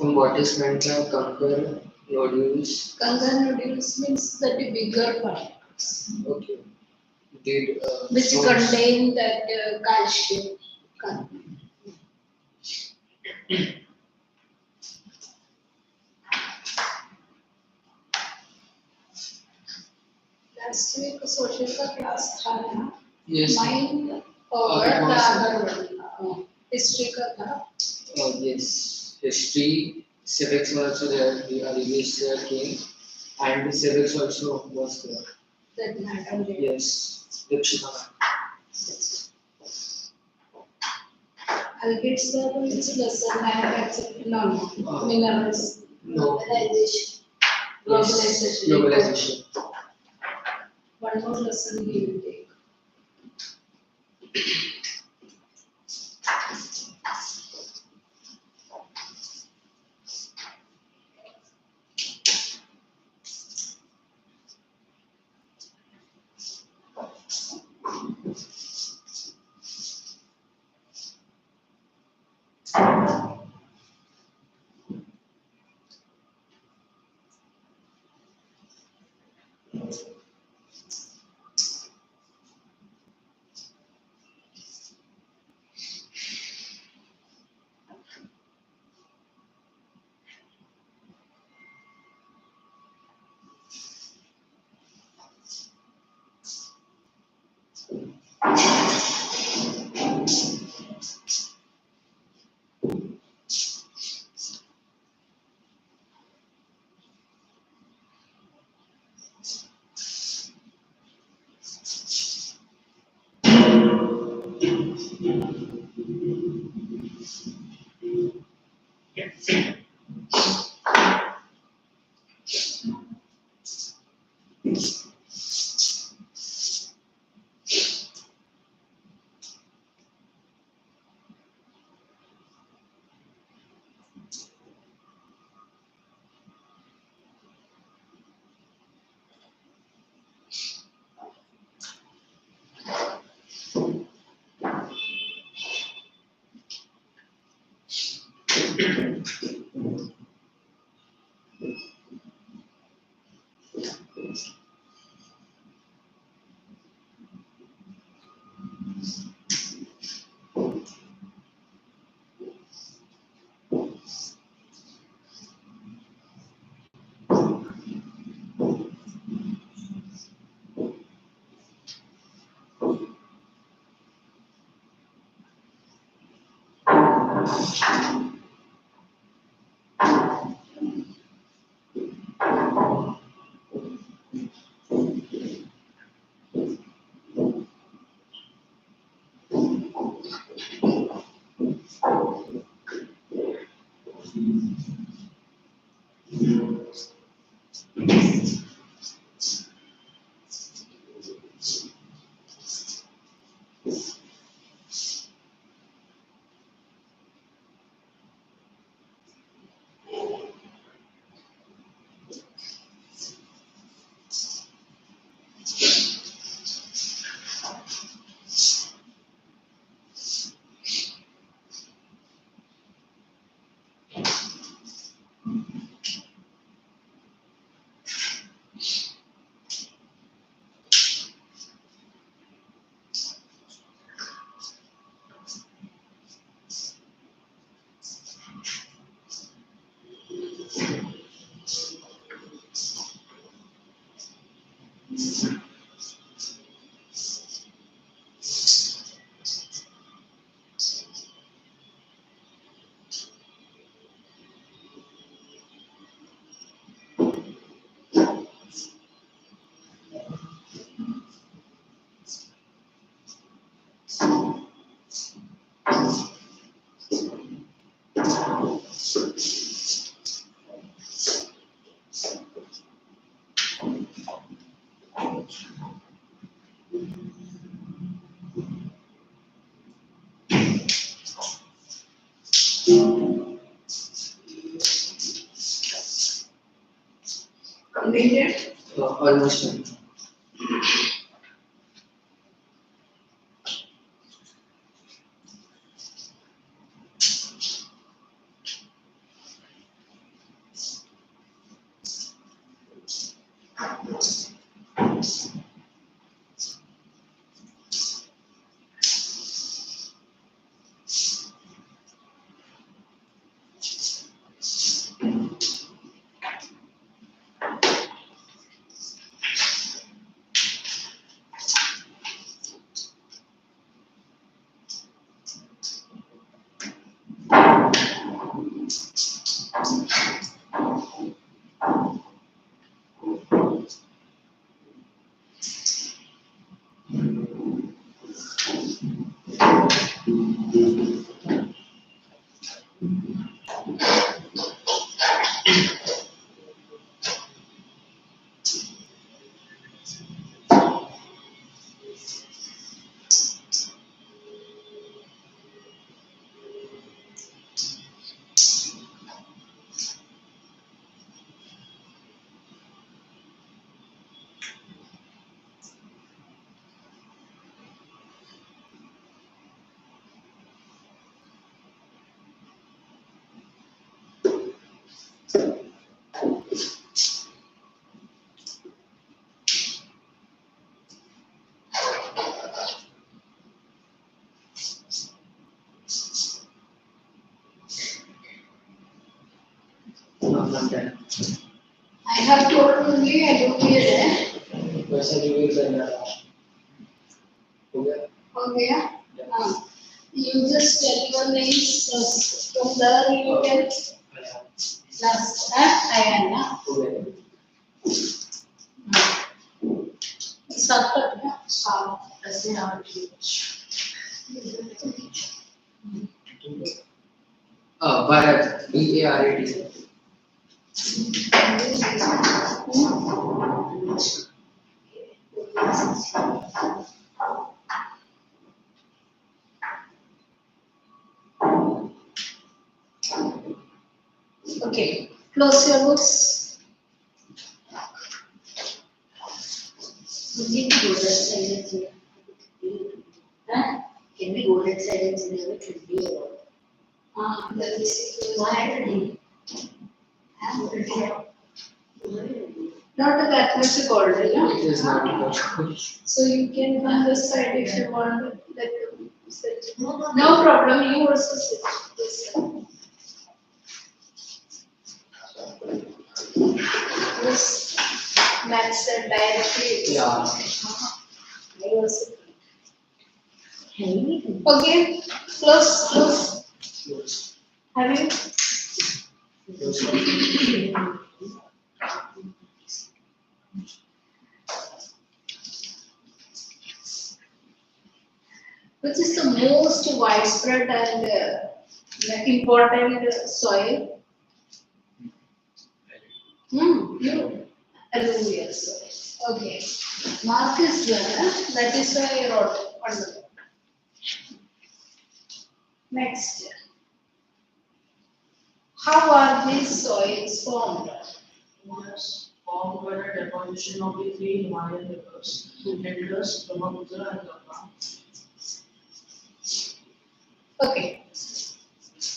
What is meant by conquer nodules? Conquer nodules means that the bigger particles. Okay. Did which stones- contain that calcium. Last week social का class था ना? Yes. Mine और it was- the other one history का था. Yes. History, civics were also there. The English came, and the civics also was there. That madam did. Yes. Dipshita. Algates the which lesson I have accepted. No. Uh, Minerals. no. Globalization. Yes. Globalization. One more lesson we will take. completed? Almost done. I'm done. I have told only I do here. वैसा review करना था हो गया Okay. You just tell your names first. From there you can last. Ayana. हो गया Start करना. ऐसे यहाँ Bharat BARAT Okay. Close your books. Can we go that side and see? Can we go that side and see what should be? That is Why did not that much cold, yeah. it is not good. So you can on this side if you want. Let them sit. No, no, No problem. You also sit. This side. This match said directly. Yeah. I also. Hey, Okay. Close. Close. Have you? Close. Which is the most widespread and important soil? You. Alluvial soil. Okay. Mark is there. That is why I wrote on the book. Next. How are these soils formed? was formed by the deposition of the three Himalayan rivers, Indus, Brahmaputra, and Ganga. Okay.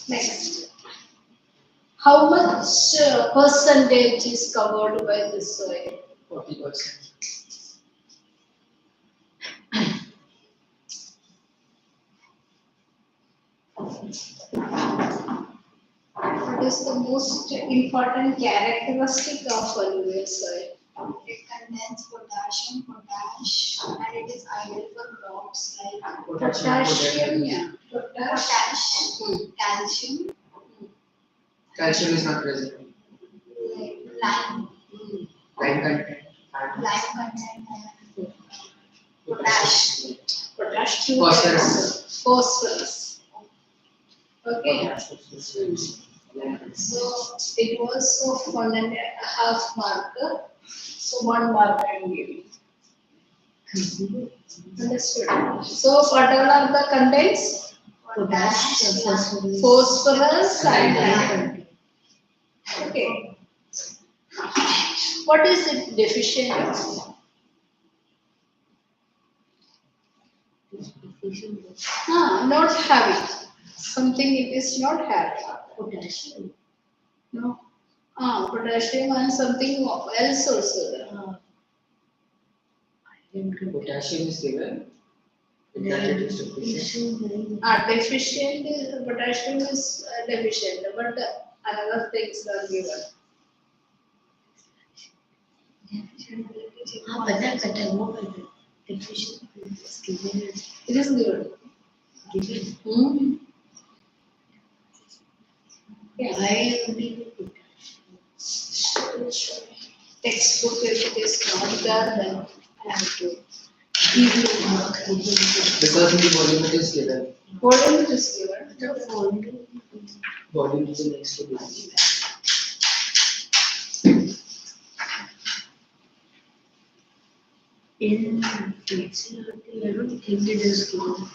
Next. How much percentage is covered by the soil? 40%. What is the most important characteristic of alluvial soil? It contains potassium, potash, and it is ideal for crops like Potassium, yeah. potash, calcium, Calcium is not present. lime, Lime content and lime content, and potash. Potassium. phosphorus. Phosphorus. Okay. So, So it was of 1.5 mark. So 1 mark I am giving. Understood. So what all are the contents? Potash, phosphorus. Phosphorus and lime. Okay. What is it deficient of? Not having. Something it is not having. Potassium. No. Potassium and something else also there. Potassium is given. In that it is deficient. Deficient is potassium is deficient, but another things are given. पता कटा वो deficient is given. It is given. Given. Yeah. Why only Textbook if it is not there, then I have to give you mark. Because the volume it is given. Volume is given. Volume is the next to be. in NCERT, I don't think it is given.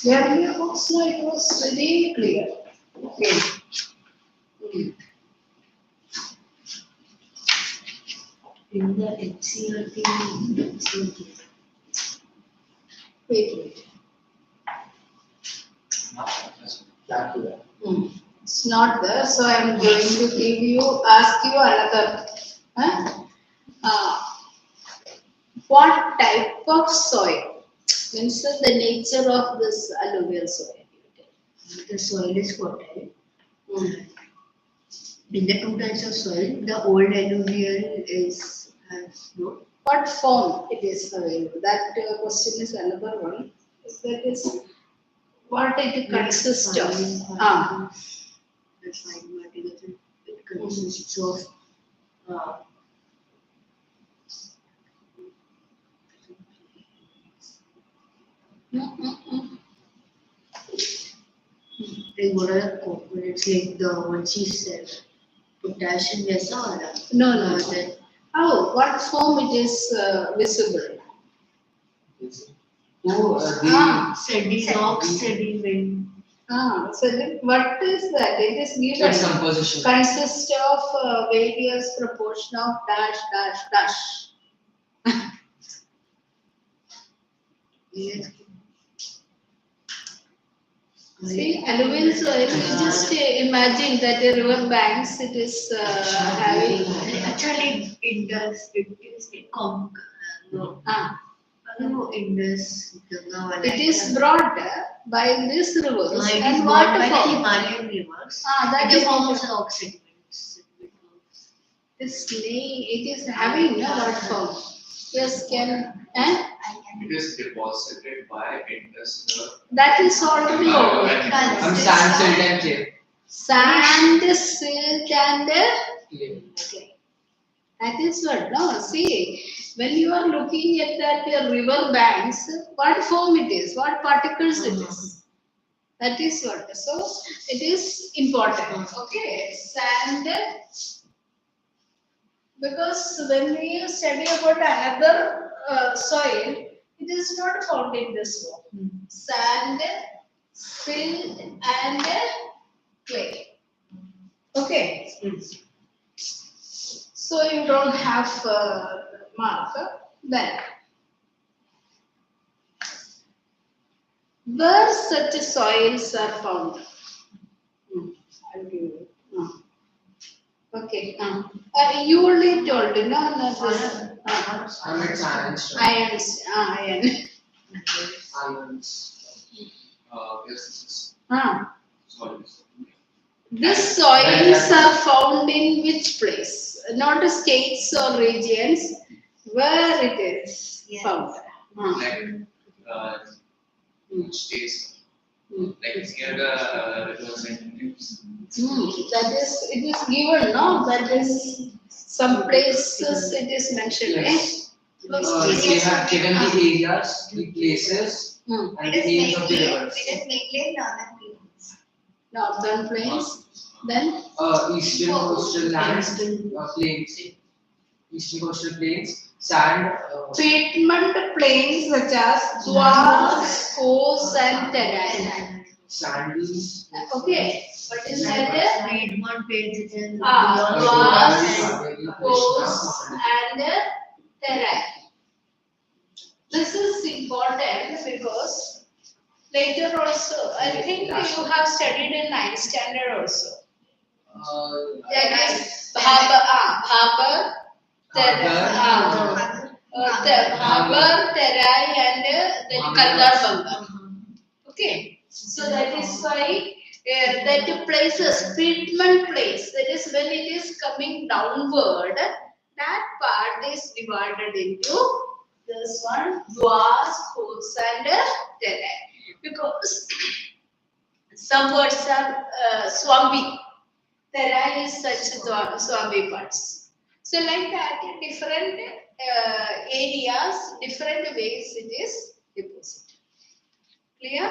Earlier books, no, it was very clear. Okay. In the NCERT, it's not given. Wait. Back to that. It's not there, so I am going to ask you another. Huh? What type of soil? Means the nature of this alluvial soil. The soil is fertile. In the two types of soil, the old alluvial has no. What form it is available? That question is another one. That is what it consists of. The fine particles. It consists of. Like what are the components like the ones you said? Potassium, yes, or No. then What form it is visible? rock sediment. So then what is that? It is given. Its composition. Consists of various proportion of dash. Yes. See, alluvial soil, just imagine that a river banks, it is having. Actually, it does. It is no. No, Indus, Ganga. It is brought by these rivers No, it is and brought what by the form? Himalayan rivers. That in is the form of rock sediments. this it is having what form? Yes, can It is deposited by Indus. that is already over. From sand, silt and clay. Sand, silt and Clay. clay. That is what. No, see, when you are looking at that river banks, what form it is, what particles it is. That is what. So it is important. Okay, sand. Because when we study about another soil, it is not found in this form. Sand, silt, and clay. Okay. So you don't have mark. Then, where such soils are found? I'll give you. Okay. You only told, no, this. And it's ions. Ions. Iron. Ions. Yes, sorry. These soils are found in which place? Not states or regions. Where it is found? Like states, like near the rivers and tubes. That is, it is given, no? That is, some places it is mentioned, Yes. eh? They have given the areas, the places, and the names of the rivers. Northern plains, then Eastern coastal lands, plains, eastern coastal plains, sand, treatment plains such as Dwarf, Coast and Terrain. Sandy. Okay, what is that? Read one page and Vast, coast, and terrain. This is important because later also, I think you have studied in 9th standard also. That is Bhabar, Bhabar, Terai, and then Kandar Banga. Okay, so that is why that places, treatment place, that is when it is coming downward, that part is divided into this one, Dwas, Khos, and Terai. Because some words are Swami. Terai is such Swami parts. So like that, different areas, different ways it is deposited. Clear?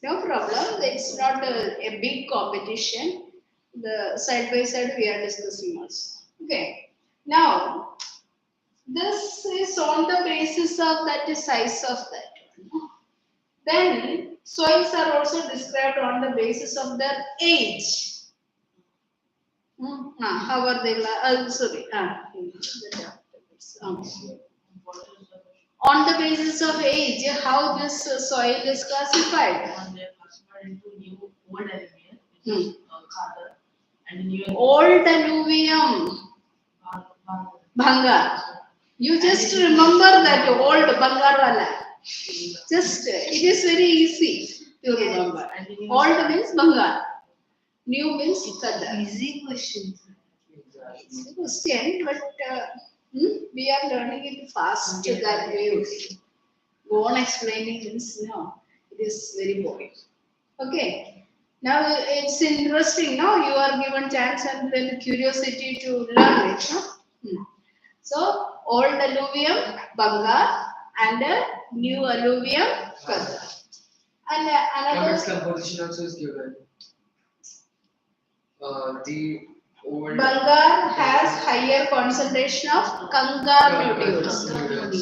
No problem. It's not a big competition. The side by side we are discussing also. Okay. Now, this is on the basis of that size of that one. Then soils are also described on the basis of their age. How are they? Sorry. On the basis of age, how this soil is classified? They are classified into new old alluvium, which is Khadar, and new Old alluvium, Bhangar. You just remember that old Bangarwala. Just, it is very easy to remember. Old means Bangar. New means Khadar. Easy question. It's a question, but we are learning it fast that way only. Go on explaining means no, it is very boring. Okay. Now it's interesting. Now you are given chance and then curiosity to learn it. So old alluvium Bangar and new alluvium Khadar. And And its another composition also is given. The old Bangar has higher concentration of Kangar nodules.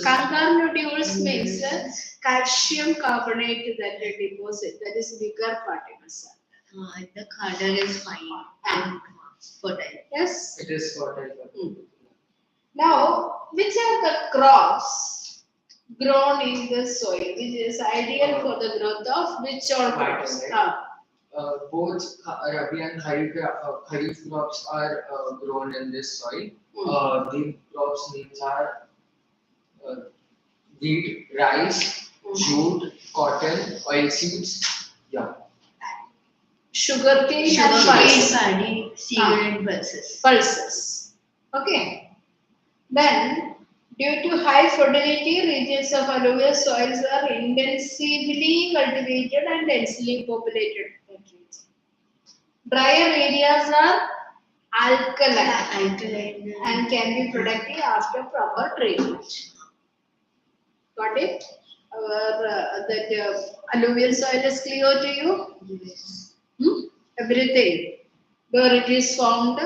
Kangar nodules means calcium carbonate that they deposit, that is bigger particles. And the Khadar is fine and fertile. Yes. it is fertile. Now, which are the crops grown in the soil, which is ideal for the growth of which all crops? Both Rabi and Kharif crops are grown in this soil. The crops names are wheat, rice, jute, cotton, oilseeds. Yeah. Sugarcane and Sugarcane, pulses. paddy, cereal and pulses. Pulses. Okay. Then, due to high fertility, regions of alluvial soils are intensively cultivated and densely populated. Drier areas are alkaline Alkaline and can be productive after proper treatment. Got it? That alluvial soil is clear to you? yes. Everything. Where it is found,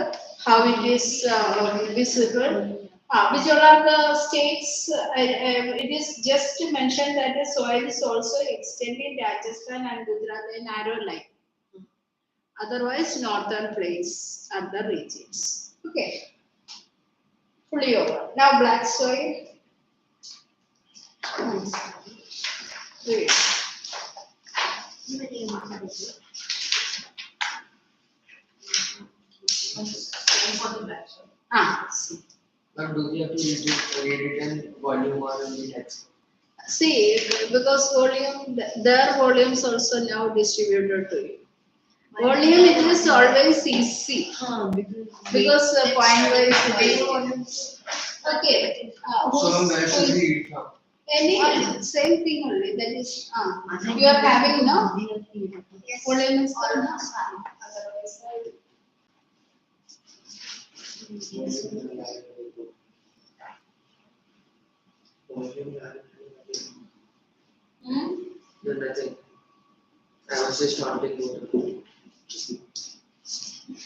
how it is visible. Which all are the states? It is just mentioned that the soil is also extending Rajasthan and Gujarat in narrow line. Otherwise, northern plains are the regions. Okay. Fully over. Now, black soil. Wait. for the black soil. See. But do we have to read it in volume or in the text? See, because volume, their volumes also now distributed to you. Volume it is always easy because point wise. Okay. So where should we read from? Any same thing only. That is, you are having now. Yes. Volume is Almost fine. Otherwise, Then nothing. I was just starting to.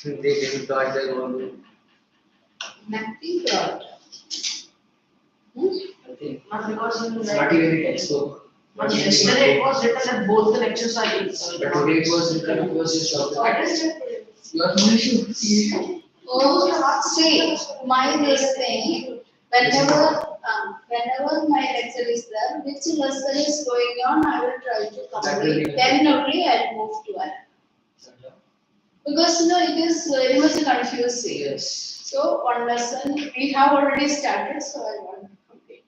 They didn't got their volume. nothing brought. I think. Not because in It's not even a textbook. But yesterday it was written that both the lectures are in. But today it was written because it's geography. What is it? You are not sure. Oh, see, my this thing, whenever my lecture is there, which lesson is going on, I will try to complete. Then only I will move to another. Because it is very much confusing. Yes. So one lesson we have already started, so I want to complete it.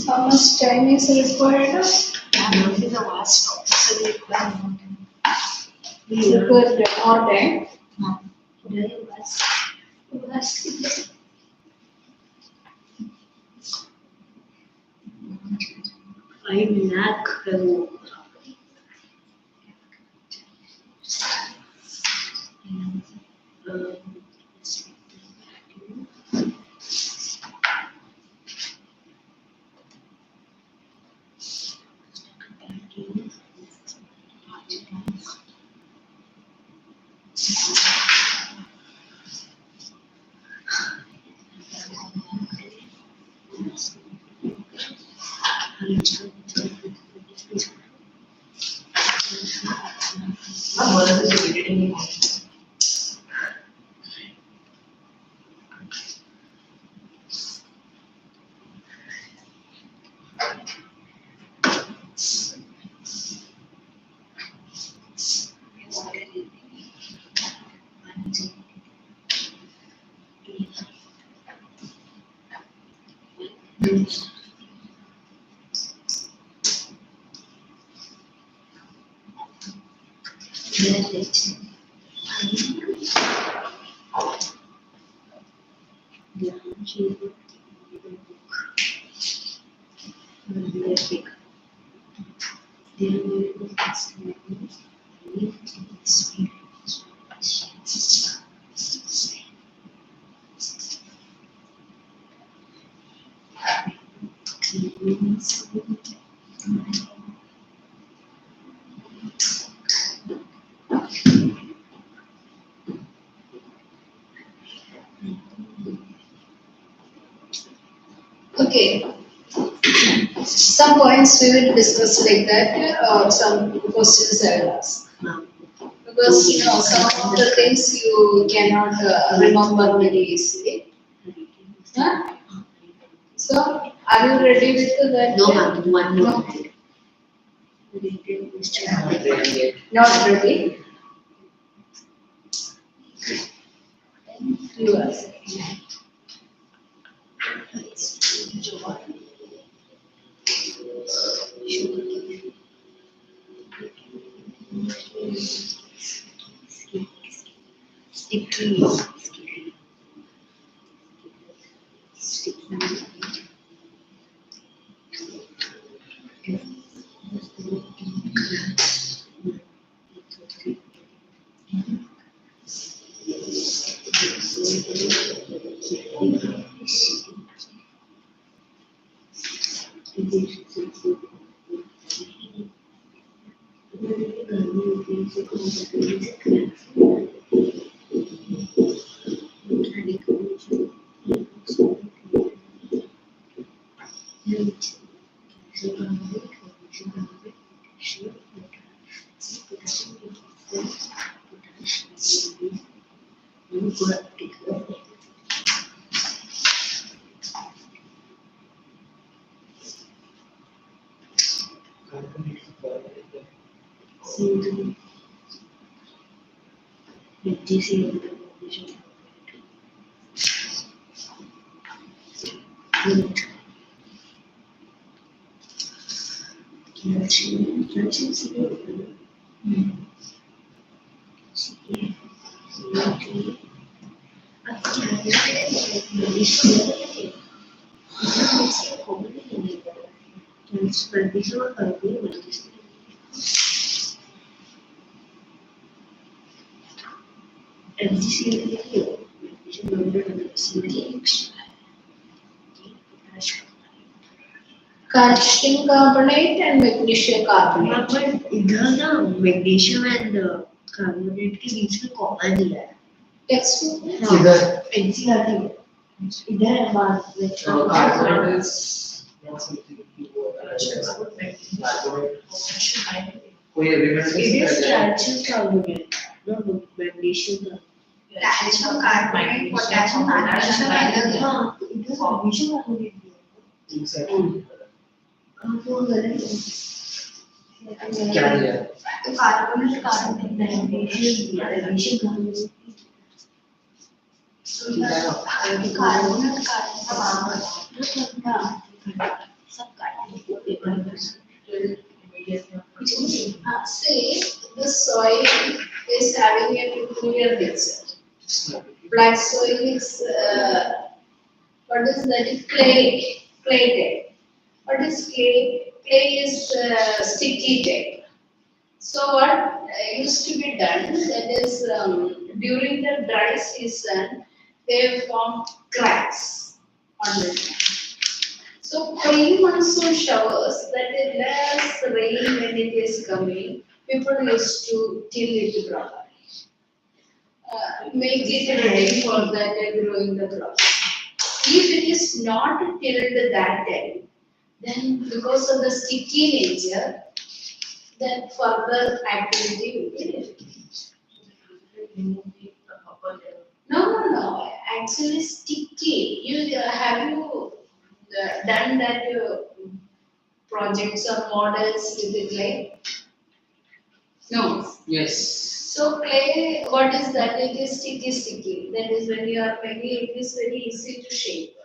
How much time is required? Required all day. What is it reading? Okay. Some points we will discuss like that, or some questions I will ask. Because some of the things you cannot remember very easily. Huh? So, are you ready with that? No, ma'am, one more. No. Not ready? You ask. Sticky. Calcium carbonate and magnesium carbonate. But इधर ना magnesium and carbonate के बीच में common दिया है. Textbook में? किधर? NCERT में. इधर है बात. Carbonate is not something you carbonate. कोई agreement It नहीं is कर रहा है. calcium carbonate, not magnesium. Calcium carbonate, potassium magnesium अलग है. हाँ, इधर magnesium carbonate दिया है. Exactly. वो गलत है. क्या दिया? तो carbonate carbonate नहीं. Magnesium carbonate. Carbonate carbonate हाँ. सब काट. Say the soil is having a peculiar nature. Black soil is what is that? Is clay type. What is clay? Clay is sticky type. So what used to be done, that is during the dry season they form cracks on the ground. So pre-monsoon showers, that is less rain when it is coming, people used to till it properly. Make it ready for that growing the crops. If it is not tilled that time, then because of the sticky nature, then further activity will be difficult. No. Actually sticky. Have you done that projects or models with the clay? No. Yes. So clay, what is that? It is sticky. That is when you are making it is very easy to shape.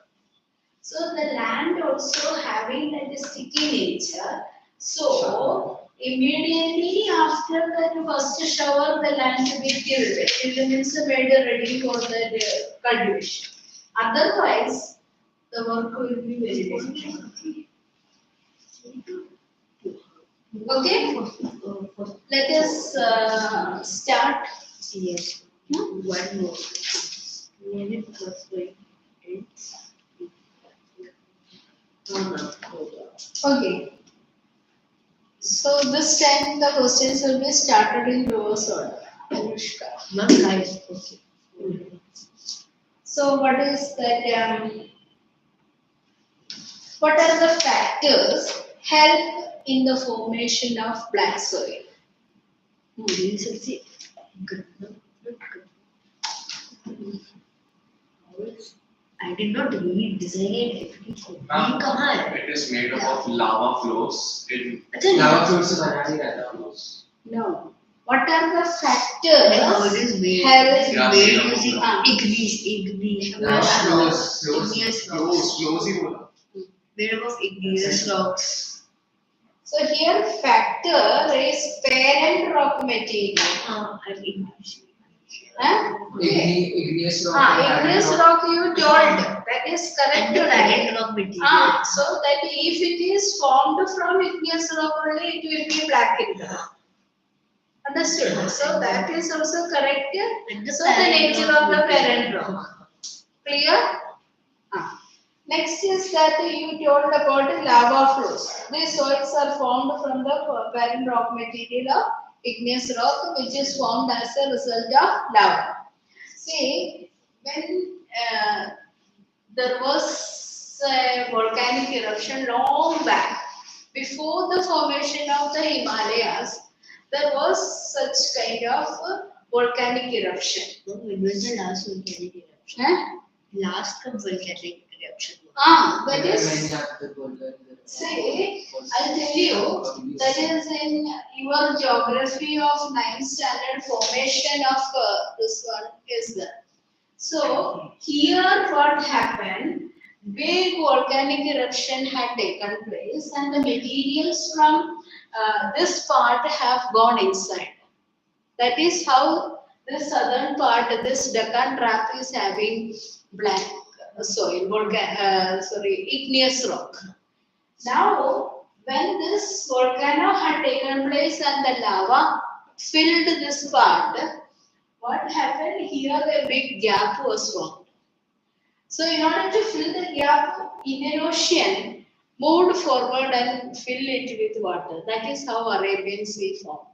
So the land also having that sticky nature. So immediately after that first shower, the land to be tilled. Tilled means made ready for the cultivation. Otherwise, the work will be very difficult. Okay, let us start. Yes. One more. 11 plus 5 is. Okay. So this time the questions will be started in reverse order. Anushka. Ma'am, guys. Okay. So what is that? What are the factors help in the formation of black soil? These are the good. I did not read design everything. Ma'am, कहाँ है? it is made up of lava flows in अच्छा Lava flows से बना नहीं रहता flows. No. What are the like how it factors is made. help? Yeah, Made yeah. using igneous Lava rocks. flows. Igneous flows, rocks. flows ही बोला. Made up of igneous rocks. So here factor is parent rock material. And igneous. Huh? Okay. Igneous rock. and Igneous iron rock you told. That is correct. And the right? parent rock material. So that if it is formed from igneous rock only, it will be black in color. Understood? So that is also correct. And the So the parent nature rock of the material. parent rock. Clear? Next is that you told about lava flows. These soils are formed from the parent rock material of igneous rock, which is formed as a result of lava. See, when there was a volcanic eruption long back, before the formation of the Himalayas, there was such kind of volcanic eruption. When was the last volcanic eruption? Huh? Last volcanic eruption. That is, say, I'll tell you, that is in your geography of 9th standard formation of this one is there. So, here what happened, big volcanic eruption had taken place and the materials from this part have gone inside. That is how the southern part, this Deccan Trap is having black soil, igneous rock. Now, when this volcano had taken place and the lava filled this part, what happened here? A big gap was formed. So, in order to fill the gap, Indian Ocean moved forward and fill it with water. That is how Arabian Sea formed.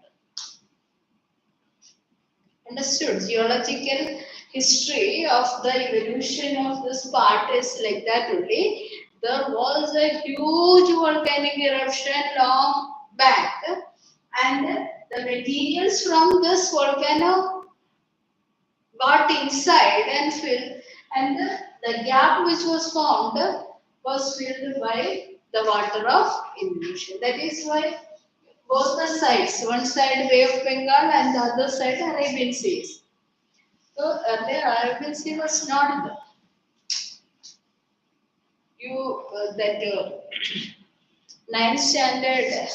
Understood? Geological history of the evolution of this part is like that only. There was a huge volcanic eruption long back, and the materials from this volcano got inside and filled, and the gap which was formed was filled by the water of Indian Ocean. That is why both the sides, one side Bay of Bengal and the other side Arabian Seas. So earlier Arabian Sea was not there. You that 9th standard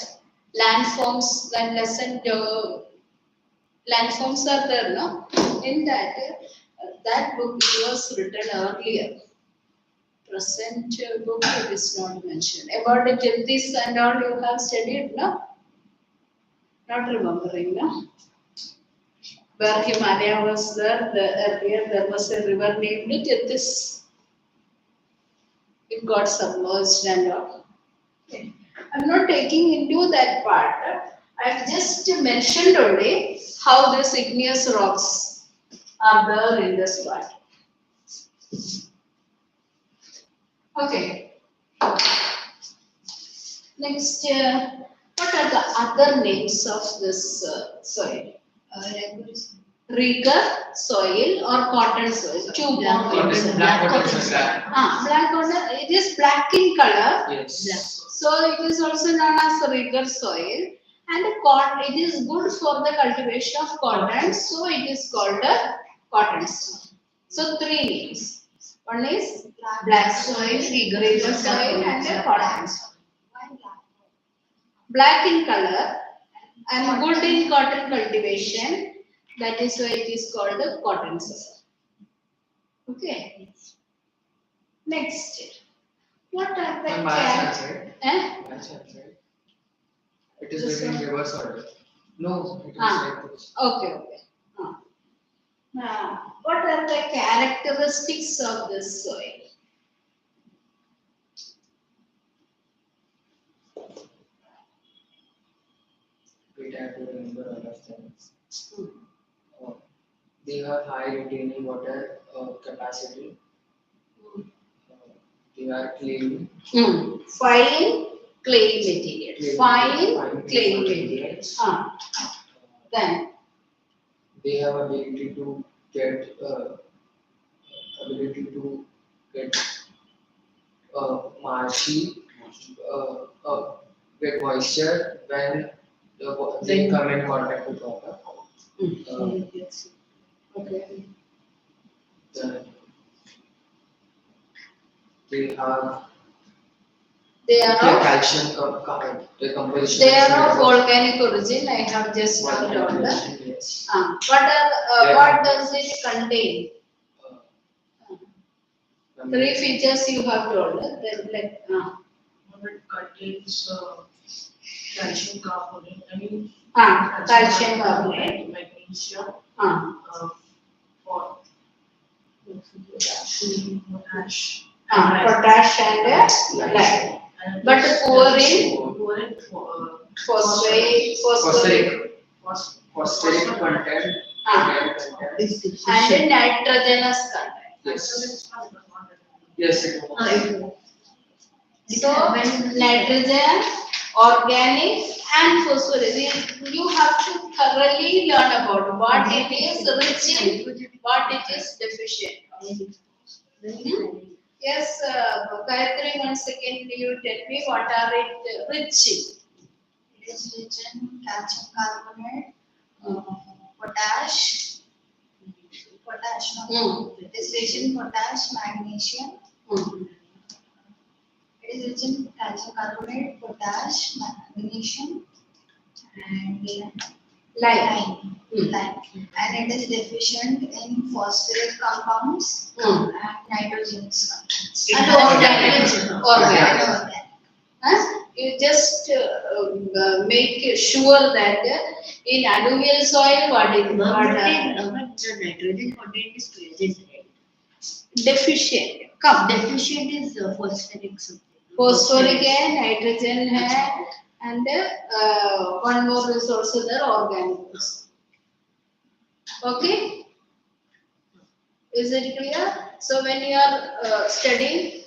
landforms when lesson landforms are there, no? In that that book was written earlier. Present book it is not mentioned. About the Jyotis and all you have studied, no? Not remembering, no? Where Himalaya was there, earlier there was a river named Jyotis. It got submerged and all. Okay. I'm not taking into that part. I've just mentioned only how these igneous rocks are there in this part. Okay. Next, what are the other names of this soil? Rigor soil or cotton soil? Two more Cotton, names. black cotton soil. Black cotton. It is black in color. Yes. So it is also known as rigor soil. And it is good for the cultivation of cotton. So it is called a cotton soil. So three names. One is black soil, rigor soil, and a cotton soil. Black in color and good in cotton cultivation. That is why it is called the cotton soil. Okay. Next, what are the And my chance, right? Eh? My chance, right? It is This written in one? reverse order. No, it is like this. Okay. What are the characteristics of this soil? We have to remember all of them. They have high retaining water capacity. They They are clay. Fine clay material. Fine clay material. materials. Then They have ability to get ability to get marshy, get moisture when they come in contact with water. Yes. okay. Then they have They are their of calcium the composition. they is are made of organic origin. I have just now told. Yes. What does it contain? Three features you have told. Then like It contains calcium carbonate, calcium carbonate. magnesium, for potash. Potash and lime. But poor in phosphate, Phosphoric content. and in nitrogenous content. Yes. Yes, it was. So nitrogen, organic and phosphorus. You have to thoroughly learn about what it is rich in, what it is deficient of. Yes, Gayatri, one second, you tell me what are it rich in? It is rich in calcium carbonate, potash, no. It is rich in potash, magnesium. It is rich in calcium carbonate, potash, magnesium, and Lime. lime. And it is deficient in phosphoric compounds and nitrogenous compounds. And organic. Organic. You just make sure that in alluvial soil, what is But the nitrogen content is present, right? deficient? Come, Deficient is phosphoric something. phosphoric है, nitrogen है, and one more is also there, organic. Okay, is it clear? So when you are studying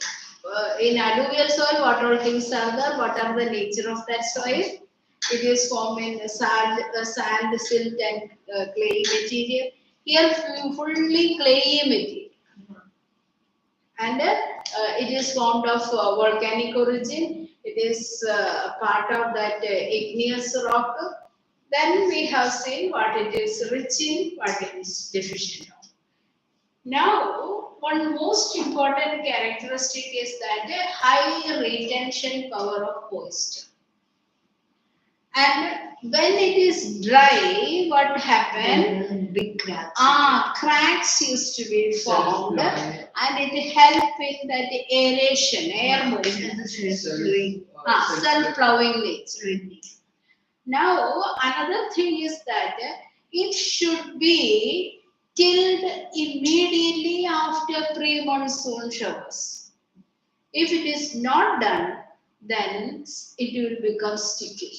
in alluvial soil, what all things are there? What are the nature of that soil? It is formed in sand, silt, and clay material. Here, fully clayey material, and it is formed of volcanic origin. It is part of that igneous rock. Then we have seen what it is rich in, what it is deficient of. Now, one most important characteristic is that a high retention power of moisture. And when it is dry, what happened? Big cracks. Cracks used to be formed, and it helped in that aeration, air movement, self-plowing nature. Now, another thing is that it should be tilled immediately after pre-monsoon showers. If it is not done, then it will become sticky.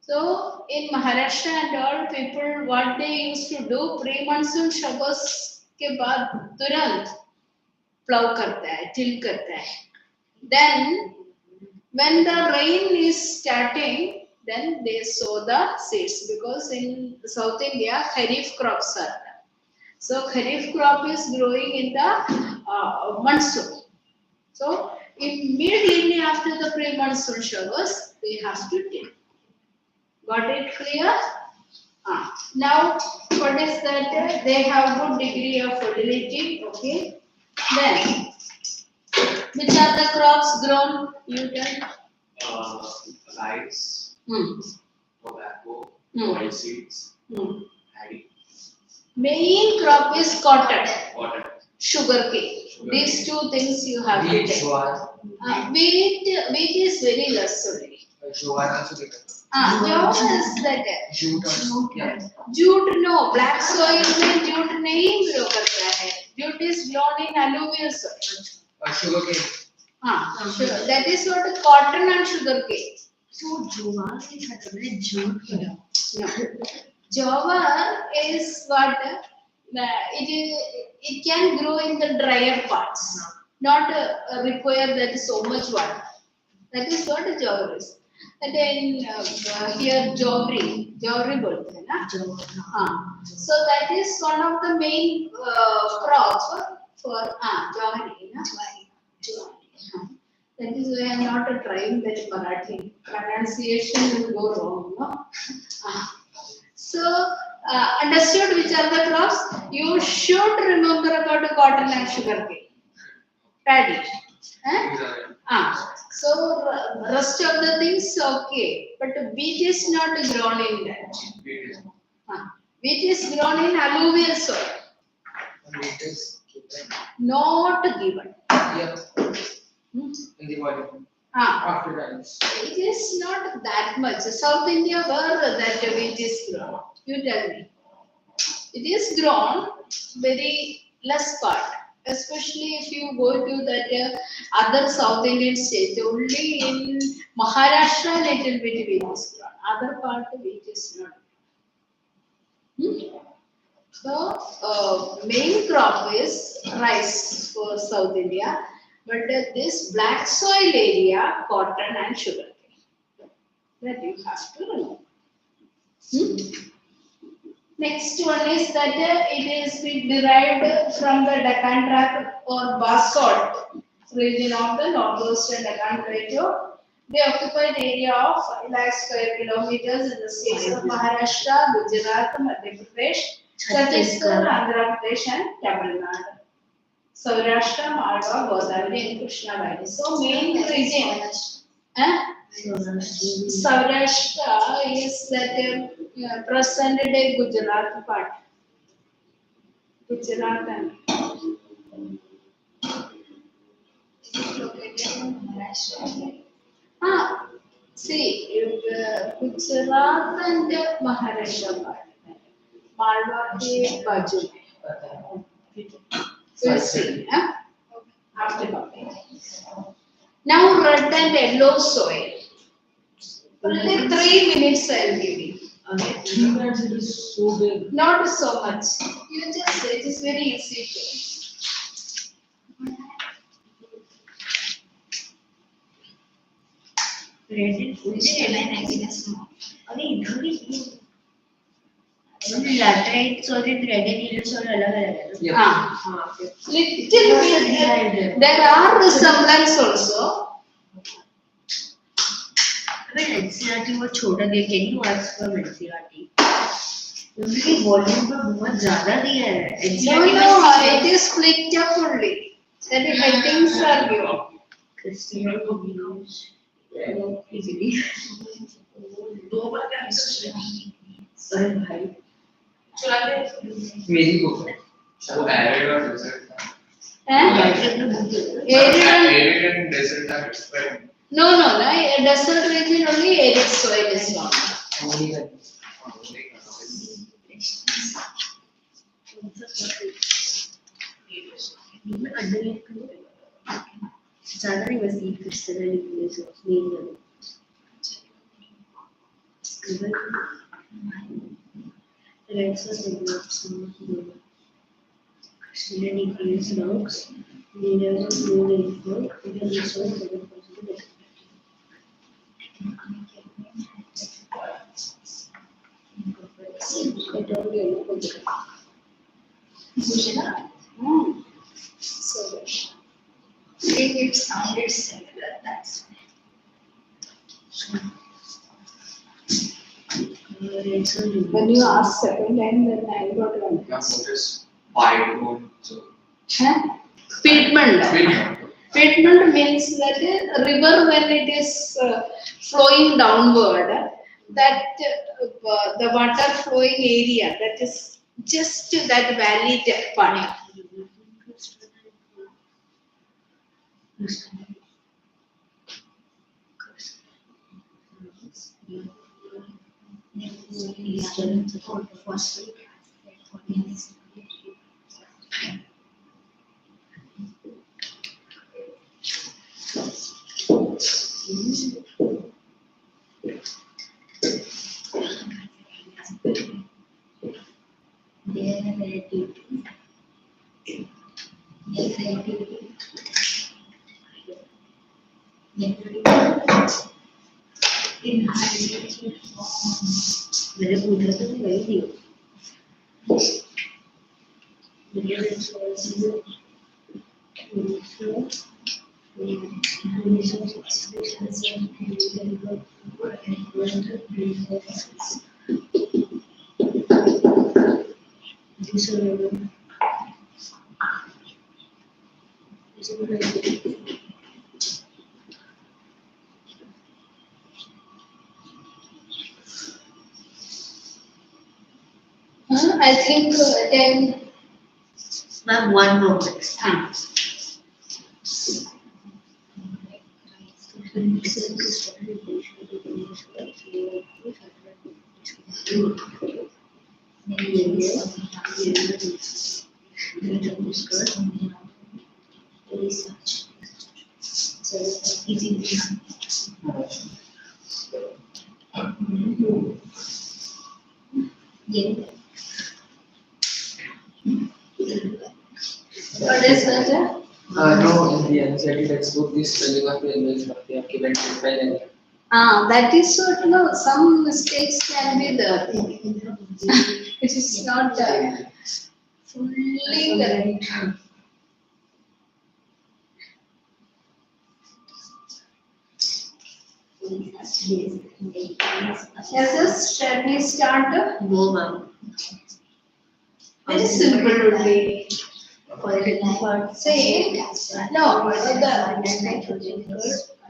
So in Maharashtra and all, people what they used to do pre-monsoon showers के बाद तुरंत plow करता है, till करता है. Then when the rain is starting, then they sow the seeds, because in South India kharif crops are there. So kharif crop is growing in the monsoon. So immediately after the pre-monsoon showers, they have to till. Got it clear? Now, what is that? They have good degree of fertility. Okay. Then, which are the crops grown? You tell. Rice, tobacco, oilseeds, paddy, Main crop is cotton, cotton, sugarcane. These two things you have to Wheat, take. jowar. Wheat is very less only. Jowar also they can. Jowar is that. Jute also. Yeah. Jute no, black soil में jute नहीं grow करता है. Jute is grown in alluvial soil. Sugarcane. Sure. That is what cotton and sugarcane. So jowar is actually jute. No. Jowar is what it can grow in the drier parts. not require that so much water. That is what a jowar is. And then here jowari bolte hai na. So that is one of the main crops for jowari na. Jowari. That is why I am not trying that Marathi. Pronunciation will go wrong, no? So, understood which are the crops? You should remember about the cotton and sugarcane. Paddy. So, rest of the things okay. But wheat is not grown in that. Wheat is grown in alluvial soil. Wheat is Not given. yeah. In the volume. After that. It is not that much. South India, where that wheat is grown? You tell me. It is grown very less part, especially if you go to that other South Indian states. Only in Maharashtra, little bit wheat is grown. Other part wheat is not. So, main crop is rice for South India, but this black soil area, cotton and sugarcane. That you have to know. Next one is that it is derived from the Deccan Tract or basalt region of the northwestern Deccan Plateau. The occupied area of 5 lakh square kilometers in the states of Maharashtra, Gujarat, Madhya Pradesh, Chhattisgarh, Andhra Pradesh, and Tamil Nadu. Saurashtra, Malwa, Godavari, and Krishna Valley. So main region, Saurashtra is that present day Gujarat part. Gujarat and Is it located in Maharashtra? see Gujarat and Maharashtra part. Malwa ke baju mein. We'll see. After talking. Now red and yellow soil. Only 3 minutes I'll give you. Okay, 3 minutes it is so big. Not so much. You just it is very easy to. Laterites और red and yellow soil अलग अलग है ना? Little bit. There are resemblance also. अबे NCERT वो छोटा दिया, can you ask from NCERT? उनकी वॉल्यूम पर बहुत ज्यादा दिया है. No, it is split up only. That is headings are given. Christina को use easily. दो बार कैंसिल अरे भाई चला ले. मेरी बुक है. वो arid और desert था. Arid and desert are different. No, desert region only arid soil is found. Only that. ज्यादा नहीं बस ये क्रिस्टल निकले से main red sauce develops crystal निकले rocks minerals of low rainfall even the soil 7% So It sounded similar, that's when you ask second time, then I got one. Yeah, what is biogold? So, Pitman. Pitman. Pitman means that a river when it is flowing downward, that the water flowing area, that is just that valley part. In hydrated form. मैंने पूछा तो नहीं वही दिया million resources I think 10. Ma'am, one moment. What is that? No, in the NCERT textbook, the spelling of the English not they have given to spell. That is what, no, some mistakes can be there. It is not fully correct. Yes, shall we start? No, ma'am. Very simple only. Political part. Say, no, the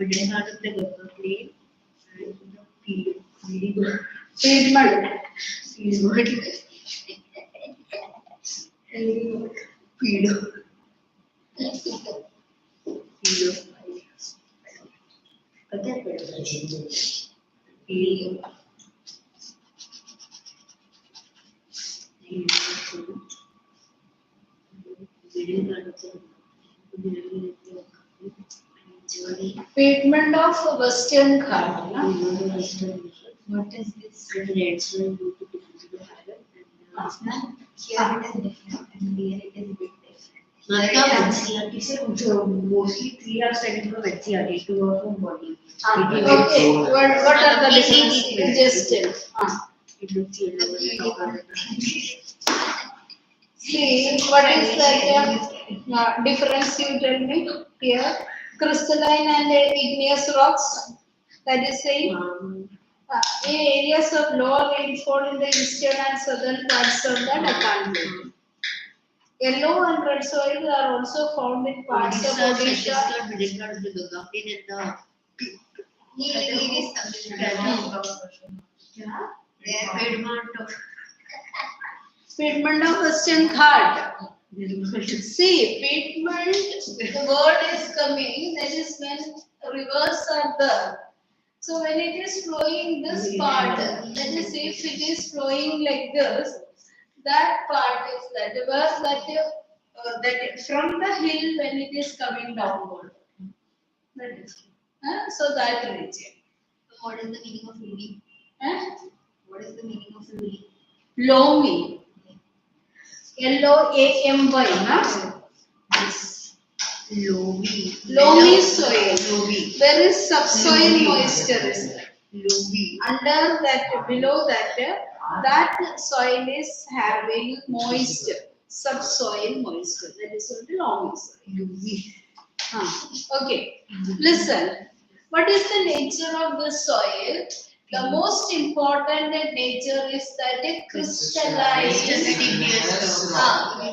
We didn't have the Ganga plane and the field. treatment. Treatment of Western Ghat. Na? What is this? Here it is different and here it is a bit different. Mostly 3 hours studying from NCERT, 2 hours from body. Okay, what are the differences? Just tell. It looks yellow. See, what is that difference you tell me here? Crystalline and igneous rocks. That is saying in areas of lower rainfall in the eastern and southern parts of the Deccan Plateau. Yellow and red soils are also found in parts of Odisha. Treatment of Western Ghat. See, treatment, the word is coming, that is when rivers are there. So when it is flowing this part, that is if it is flowing like this, that part is that where that from the hill when it is coming downward. That is. So that region. What is the meaning of Luli? What is the meaning of Luli? Loamy. Loamy, na? This loamy. Loamy soil. Loamy. There is subsoil moisture is there. Loamy. Under that, below that, that soil is having moisture, subsoil moisture. That is what the loamy soil. Loamy. Okay, listen. What is the nature of the soil? The most important nature is that it crystallized,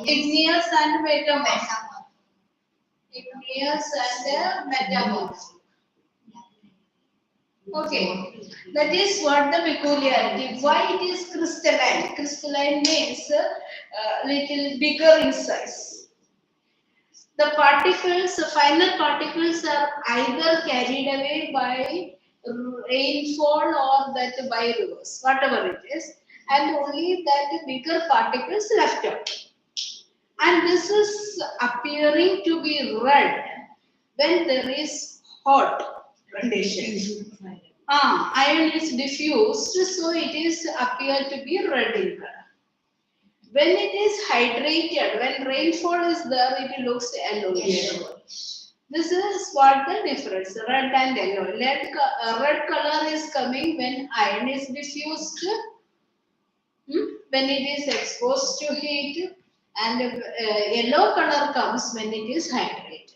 igneous and metamorphic. Igneous and metamorphic. Okay, that is what the peculiarity. Why it is crystalline? Crystalline means little bigger in size. The particles, the final particles are either carried away by rainfall or that by rivers, whatever it is, and only that bigger particles left out. And this is appearing to be red when there is hot condition. Iron is diffused, so it is appear to be red in color. When it is hydrated, when rainfall is there, it looks yellowish. This is what the difference, red and yellow. Red color is coming when iron is diffused, when it is exposed to heat, and yellow color comes when it is hydrated.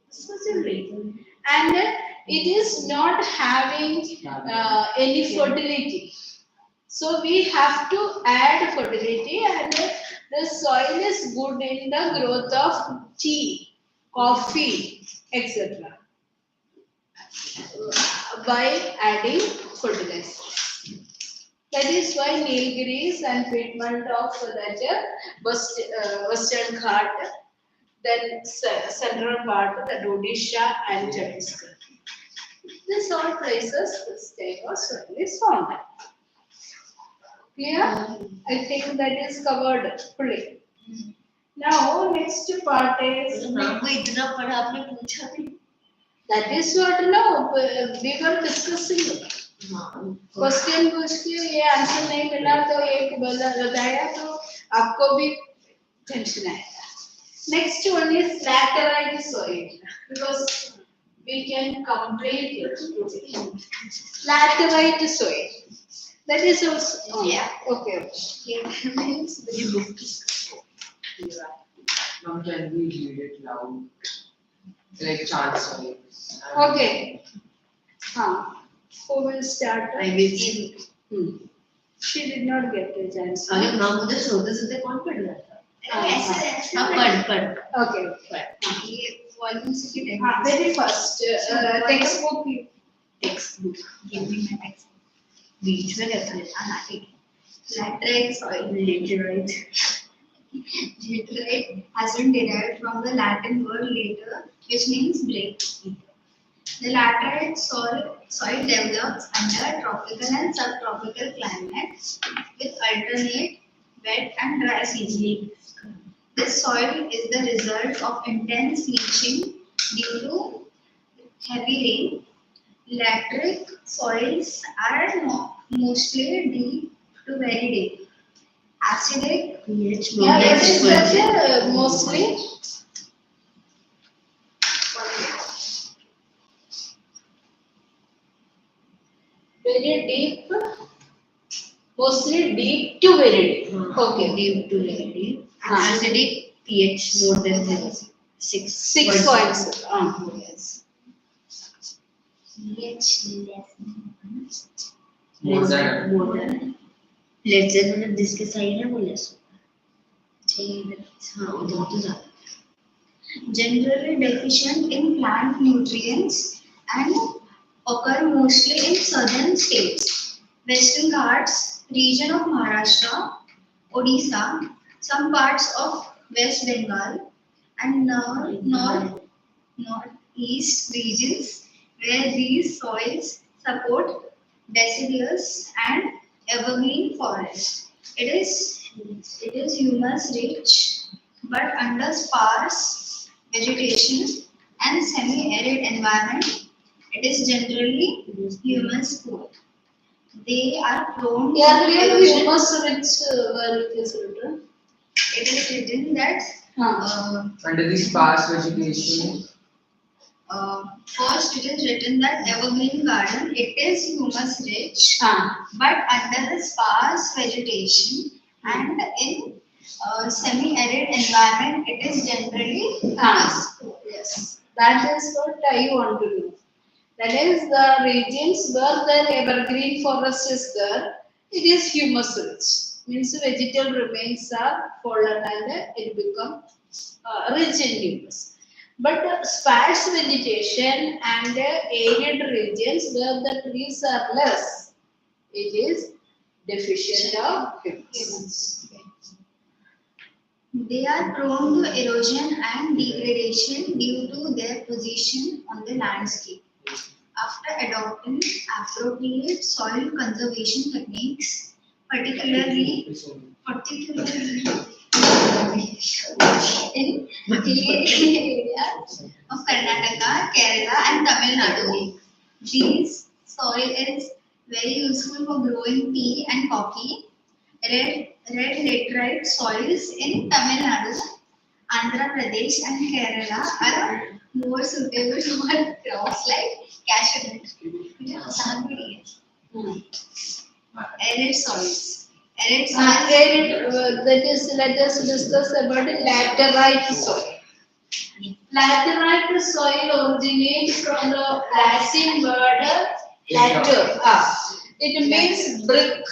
Such a reason. And it is not having any fertility. So we have to add fertility, and the soil is good in the growth of tea, coffee, etc. By adding fertilizers. That is why Nilgiris and treatment of that Western Ghat, then central part, the Odisha and Chhattisgarh. These all places this type of soil is found. Clear? I think that is covered fully. Now, next part is हमको इतना पढ़ा आपने पूछा नहीं. that is what now we were discussing. Question पूछ के ये answer नहीं मिला तो एक बताया तो आपको भी टेंशन आएगा. Next one is laterite soil because we can complete it today. Laterite soil. That is also Yeah. Okay. Means Now can we read it loud? Like chance. Okay. Who will start? I will. She did not get a chance. अरे माँ मुझे सोते कौन पढ़ रहा था? ऐसे हाँ पढ़. Okay. ये volume से की Very first textbook. Textbook. Give me my textbook. बीच में रख ले. हाँ ठीक है. Laterite soil. Laterite. Laterite has been derived from the Latin word later, which means break. The laterite soil develops under tropical and subtropical climates with alternate wet and dry seasons. This soil is the result of intense leaching due to heavy rain. Lateritic soils are mostly deep to very deep. Acidic, pH Yeah, that is that mostly. Very deep, mostly deep to very deep. Okay. Deep to very deep. Acidic pH more than 6. 6 points. Yes. pH More than. More than. Less than मतलब जिसके सही है वो less होगा. हाँ उधर तो ज़्यादा. generally deficient in plant nutrients and occur mostly in southern states, Western Ghats, region of Maharashtra, Odisha, some parts of West Bengal, and northeast regions where these soils support deciduous and evergreen forests. It is humus rich, but under sparse vegetation and semi-arid environment, it is generally humus poor. They are prone to Yeah, really erosion. humus rich where it is written. It is written that Under the sparse vegetation. first it is written that evergreen garden it is humus rich, Ah. but under the sparse vegetation and in semi-arid environment it is generally humus poor. Yes, that is what I want to do. That is the regions where the evergreen forest is there, it is humus rich. Means vegetal remains are fallen and it becomes rich in humus. But sparse vegetation and arid regions where the trees are less, it is deficient of humus. They are prone to erosion and degradation due to their position on the landscape. After adopting appropriate soil conservation techniques, particularly in hilly areas of Karnataka, Kerala, and Tamil Nadu, these soil is very useful for growing tea and coffee. Red laterite soils in Tamil Nadu, Andhra Pradesh, and Kerala are more suitable for crops like cashew nut. मुझे आसान भी नहीं है. Arid soils. Arid soils. That is, let us discuss about laterite soil. Laterite soil originates from the Latin word later. It means brick.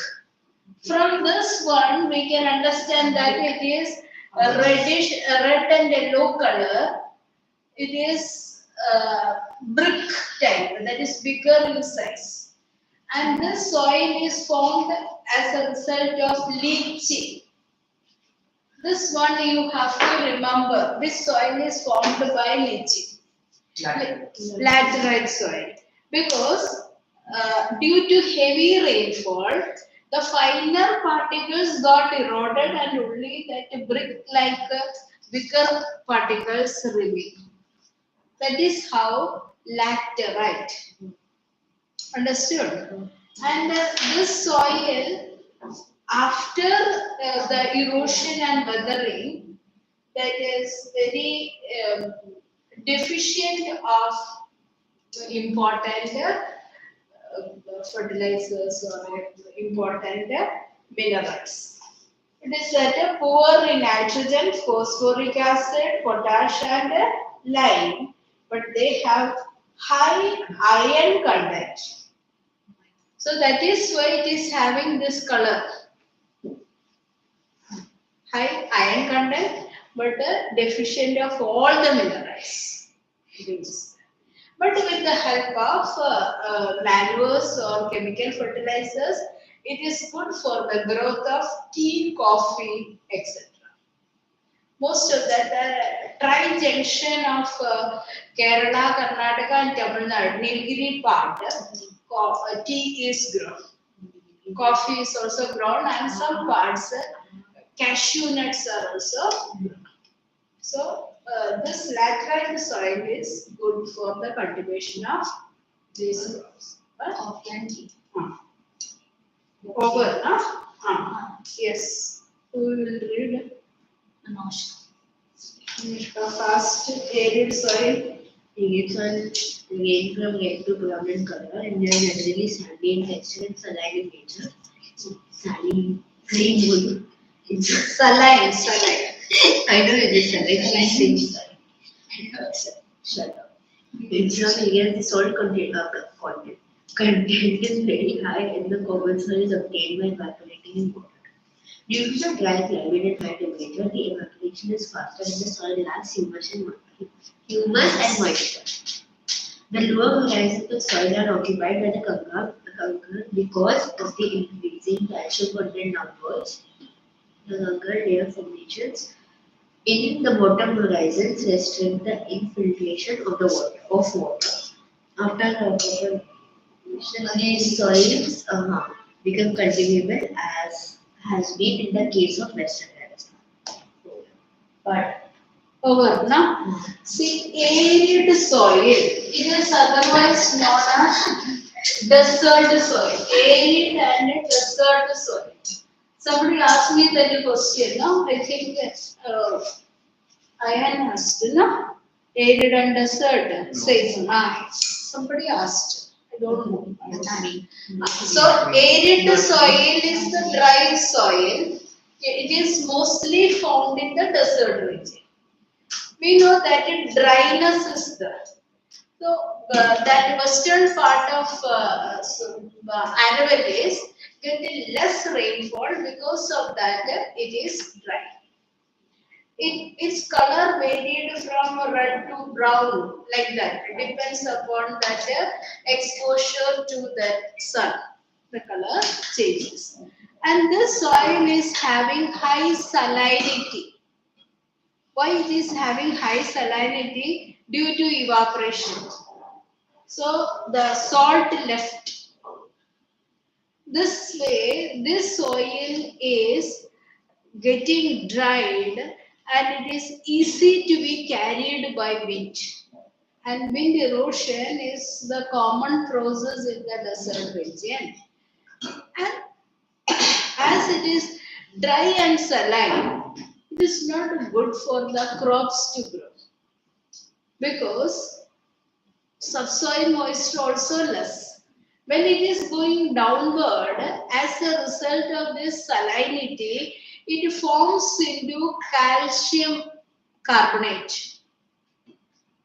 From this one, we can understand that it is a reddish, red and yellow color. It is brick type, that is bigger in size. And this soil is formed as a result of leaching. This one you have to remember. This soil is formed by leaching. Laterite soil. Because due to heavy rainfall, the finer particles got eroded and only that brick-like bigger particles remain. That is how laterite. Understood? And this soil, after the erosion and weathering, that is very deficient of important fertilizers or important minerals. It is that poor in nitrogen, phosphoric acid, potash, and lime, but they have high iron content. So that is why it is having this color. High iron content, but deficient of all the minerals. But with the help of manures or chemical fertilizers, it is good for the growth of tea, coffee, etc. Most of that tri-junction of Kerala, Karnataka and Tamil Nadu, Nilgiri part, tea is grown. Coffee is also grown and some parts cashew nuts are also grown. So this laterite soil is good for the cultivation of these crops. Coffee and tea. Over, yes. Who will read? Fast arid soil. Arid soil range from red to brown in color and they are generally sandy in texture and saline in nature. Saline, saline. Saline. I know it is saline. Shut up. In some areas, the salt content is very high and the common soil is obtained by evaporating in water. Due to the dry climate and high temperature, the evaporation is faster and the soil lacks humus and moisture. The lower horizons of soil are occupied by the conker because of the increasing calcium content downwards. The conker layer formations in the bottom horizons restrict the infiltration of water. After the evaporation, these soils become cultivable as has been in the case of Western Rajasthan. But Over, na? See, arid soil, it is otherwise known as desert soil. Arid and desert soil. Somebody asked me that question, no? I think I asked, no? Arid and desert, says, somebody asked. I don't know. So, arid soil is the dry soil. It is mostly found in the desert region. We know that dryness is there. So, that western part of Annapolis get less rainfall because of that it is dry. Its color varied from red to brown like that. It depends upon that exposure to the sun. The color changes. And this soil is having high salinity. Why it is having high salinity? Due to evaporation. So the salt left. This way, this soil is getting dried and it is easy to be carried by wind. And wind erosion is the common process in the desert region. And as it is dry and saline, it is not good for the crops to grow. because subsoil moisture also less. When it is going downward, as a result of this salinity, it forms into calcium carbonate.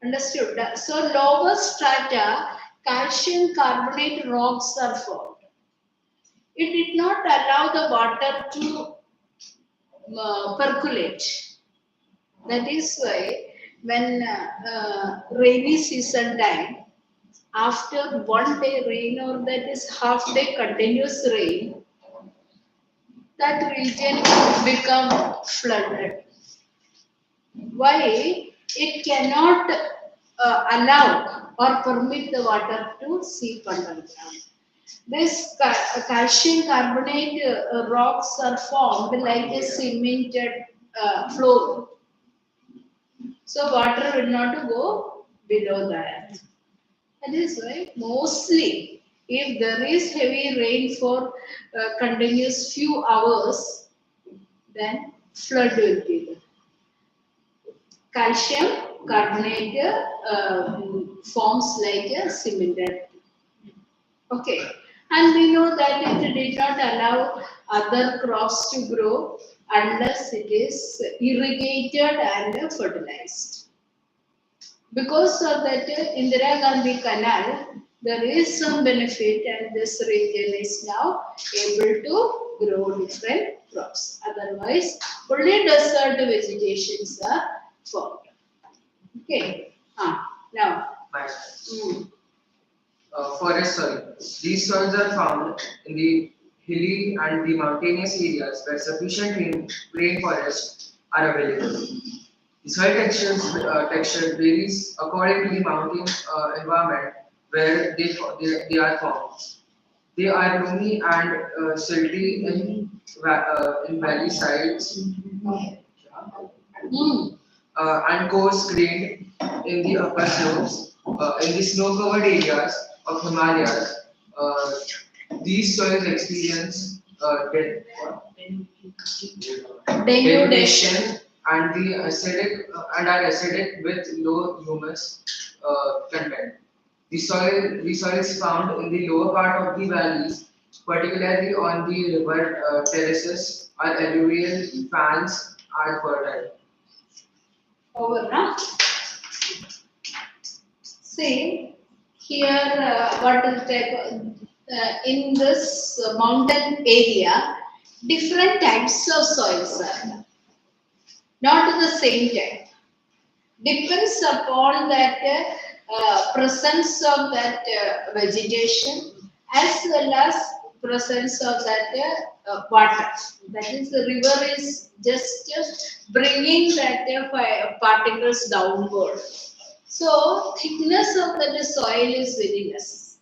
Understood? So lower strata, calcium carbonate rocks are formed. It did not allow the water to percolate. That is why when rainy season time, after one day rain or that is half day continuous rain, that region become flooded. Why? It cannot allow or permit the water to seep underground. This calcium carbonate rocks are formed like a cemented floor. So water will not go below that. That is why mostly if there is heavy rain for continuous few hours, then flood will be there. Calcium carbonate forms like a cemented. Okay, and we know that it did not allow other crops to grow unless it is irrigated and fertilized. Because of that Indira Gandhi Canal, there is some benefit, and this region is now able to grow different crops. Otherwise, only desert vegetations are formed. Okay. Now. Mm. Forest soil. These soils are found in the hilly and the mountainous areas where sufficient rainforests are available. The soil texture varies according to the mountain environment where they are found. They are loamy and silty in valley sides Mm. and coarse-grained in the upper slopes. In the snow-covered areas of Himalayas, uh, these soils experience denudation and the acidic and are acidic with low humus content. The soil is found in the lower part of the valleys, particularly on the river terraces or alluvial fans are fertile. Over, na? See, here what is type in this mountain area, different types of soils are there. Not the same type. Depends upon that presence of that vegetation as well as presence of that water. That is, the river is just bringing that particles downward. So thickness of the soil is very less.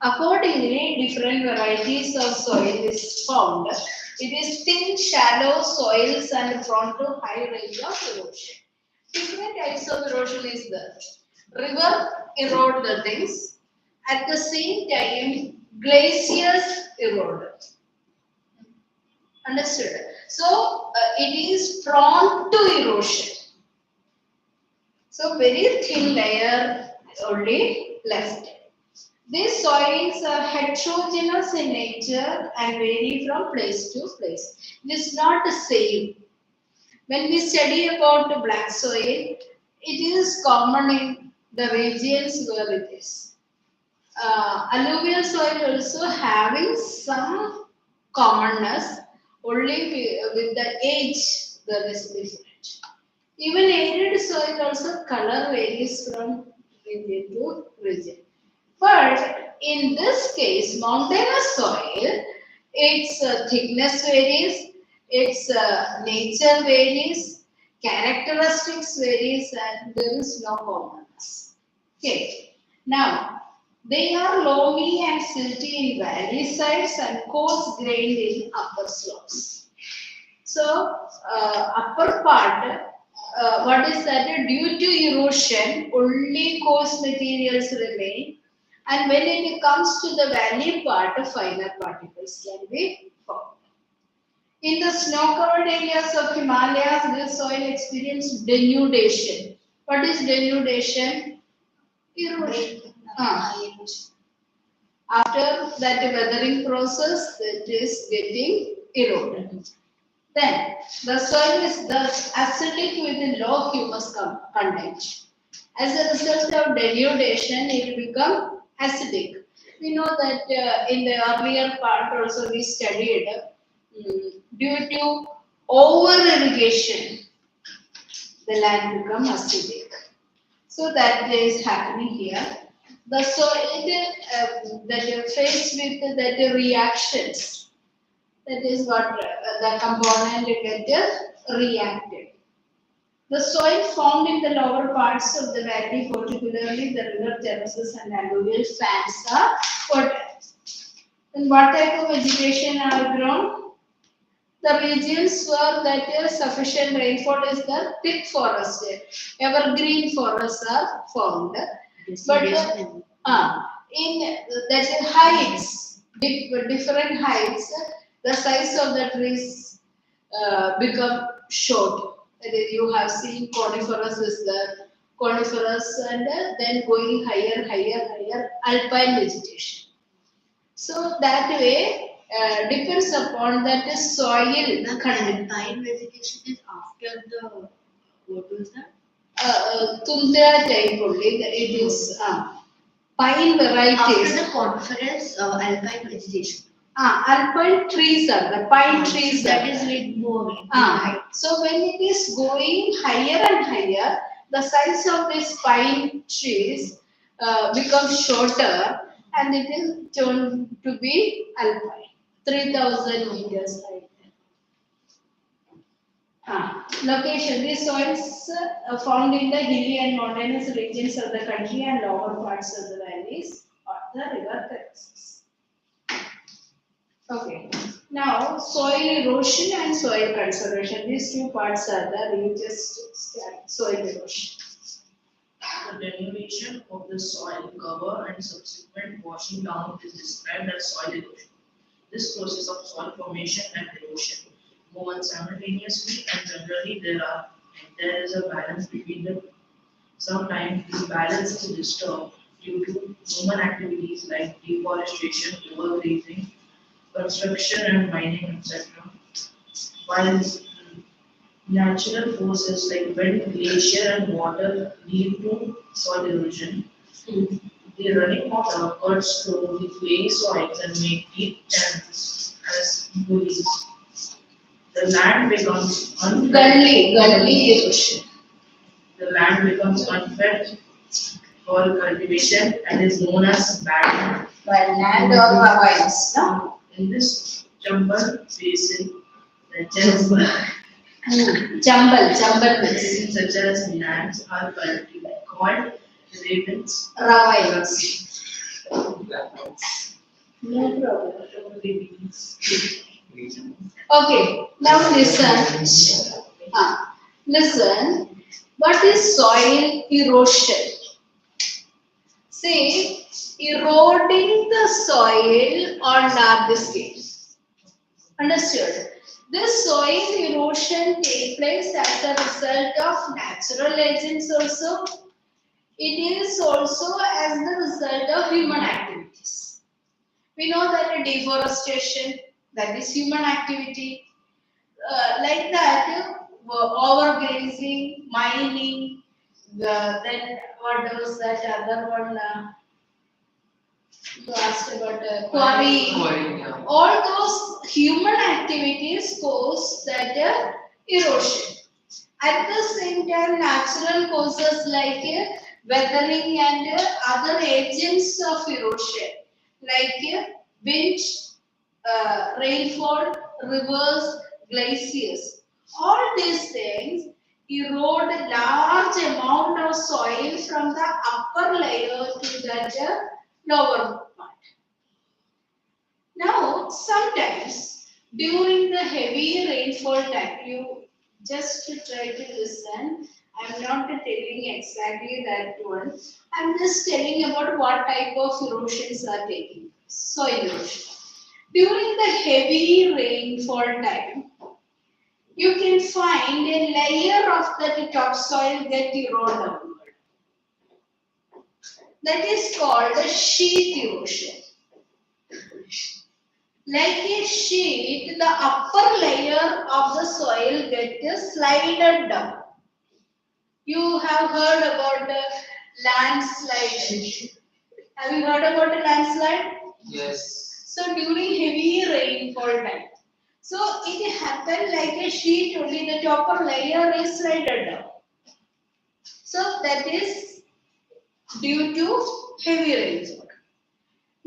Accordingly, different varieties of soil is found. It is thin, shallow soils and prone to high range of erosion. Different types of erosion is there. River erode the things. At the same time, glaciers erode. Understood? So, it is prone to erosion. So very thin layer only left. These soils are heterogeneous in nature and vary from place to place. It is not the same. When we study about the black soil, it is common in the regions where it is. Alluvial soil also having some commonness, only with the age there is different. Even arid soil also color varies from region to region. But in this case, mountainous soil, its thickness varies, its nature varies, characteristics varies, and there is no commonness. Okay. Now, they are loamy and silty in valley sides and coarse grained in upper slopes. So, upper part, what is that? Due to erosion, only coarse materials remain, and when it comes to the valley part, finer particles can be formed. In the snow-covered areas of Himalayas, this soil experiences denudation. What is denudation? Erosion. After that weathering process, it is getting eroded. Then the soil is thus acidic with low humus content. As a result of denudation, it become acidic. We know that in the earlier part also we studied due to over irrigation, the land become acidic. So that is happening here. The soil that are faced with that reactions. That is what the component get reacted. The soil formed in the lower parts of the valley, particularly the river terraces and alluvial fans, are fertile. And what type of vegetation are grown? The regions where that is sufficient rainfall is the thick forest. Evergreen forests are formed. But in that is heights, different heights, the size of the trees become short. That is, you have seen coniferous is the coniferous and then going higher, alpine vegetation. So that way depends upon that soil The content. pine vegetation is after the, what was that? Tundra type only, it is pine varieties. After the coniferous alpine vegetation. Alpine trees are the pine trees That are is there. with more. So when it is going higher and higher, the size of these pine trees becomes shorter and it is turned to be alpine, 3000 meters height. Location. These soils found in the hilly and mountainous regions of the country and lower parts of the valleys or the river terraces. Okay. Now, soil erosion and soil conservation. These two parts are the we just studied. Soil erosion. The denudation of the soil cover and subsequent washing down is described as soil erosion. This process of soil formation and erosion move on simultaneously, and generally there is a balance between the two. Sometimes this balance is disturbed due to human activities like deforestation, overgrazing, construction and mining, etc. While natural forces like wind, glacier, and water lead to soil erosion, the running water cuts through the clay soils and make deep channels as gullies. The land becomes unfed. Gully erosion. The land becomes unfed for cultivation and is known as bad. Well, land or ravines, no? In this jumble basin, the jumble Jumble basin such as lands are called ravines. ravines. No problem. Ravines. Okay, now listen. Listen. What is soil erosion? See, eroding the soil on large scale. Understood? This soil erosion takes place as a result of natural agents also. It is also as the result of human activities. We know that deforestation, that is human activity. Like that, overgrazing, mining, then what was that other one? You asked about quarrying. Quarrying, yeah. All those human activities cause that erosion. At the same time, natural causes like weathering and other agents of erosion, like wind, rainfall, rivers, glaciers. All these things erode large amount of soil from the upper layer to that lower part. Now, sometimes during the heavy rainfall time, you just try to listen. I'm not telling exactly that one. I'm just telling about what type of erosions are taking place. Soil erosion. During the heavy rainfall time, you can find a layer of that topsoil get eroded out. That is called a sheet erosion. Like a sheet, the upper layer of the soil gets slided down. You have heard about the landslide. Have you heard about a landslide? Yes. So during heavy rainfall time. So it happened like a sheet only, the upper layer is slided down. So that is due to heavy rainfall.